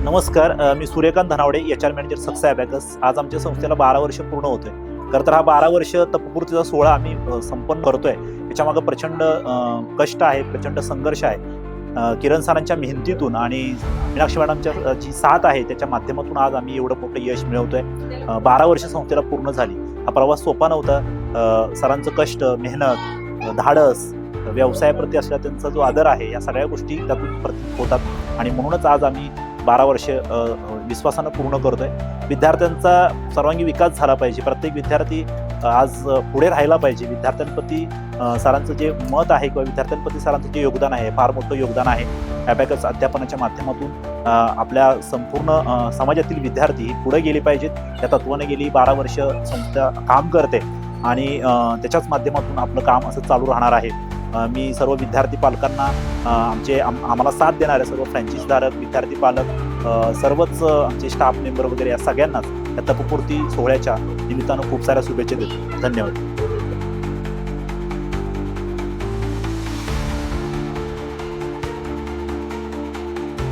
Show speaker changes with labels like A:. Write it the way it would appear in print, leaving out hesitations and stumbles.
A: नमस्कार, मी Suryakant Dhanawade, HR manager success abacus. आज आमच्या संस्थेला 12 वर्ष पूर्ण होतोय. खरं तर हा 12 वर्ष तपपूर्तीचा सोहळा आम्ही संपन्न करतोय. याच्यामागे प्रचंड कष्ट आहे, प्रचंड संघर्ष आहे. किरण सरांच्या मेहनतीतून आणि मीनाक्षी मॅडमच्या जी साथ आहे त्याच्या माध्यमातून आज आम्ही एवढं मोठं यश मिळवतोय. 12 वर्ष संस्थेला पूर्ण झाली. हा प्रवास सोपा नव्हता. सरांचं कष्ट, मेहनत, धाडस, व्यवसायाप्रती असलेला त्यांचा जो आदर आहे, या सगळ्या गोष्टी त्यातून प्रतीत होतात आणि म्हणूनच आज आम्ही 12 वर्ष विश्वासानं पूर्ण करतोय. विद्यार्थ्यांचा सर्वांगीण विकास झाला पाहिजे. प्रत्येक विद्यार्थी आज पुढे राहायला पाहिजे. विद्यार्थ्यांप्रती सरांचं जे मत आहे किंवा विद्यार्थ्यांप्रती सरांचं जे योगदान आहे, फार मोठं योगदान आहे. अबॅकस अध्यापनाच्या माध्यमातून आपल्या संपूर्ण समाजातील विद्यार्थी पुढे गेले पाहिजेत. त्या तत्वाने गेली 12 वर्ष संस्था काम करते आणि त्याच्याच माध्यमातून आपलं काम असं चालू राहणार आहे. मी सर्व विद्यार्थी पालकांना, आम्हाला साथ देणारे सर्व फ्रँचाइजधारक, विद्यार्थी पालक, सर्वच आमचे स्टाफ मेंबर वगैरे या सगळ्यांनाच या तपपूर्ती सोहळ्याच्या निमित्तानं खूप साऱ्या शुभेच्छा देतो. धन्यवाद.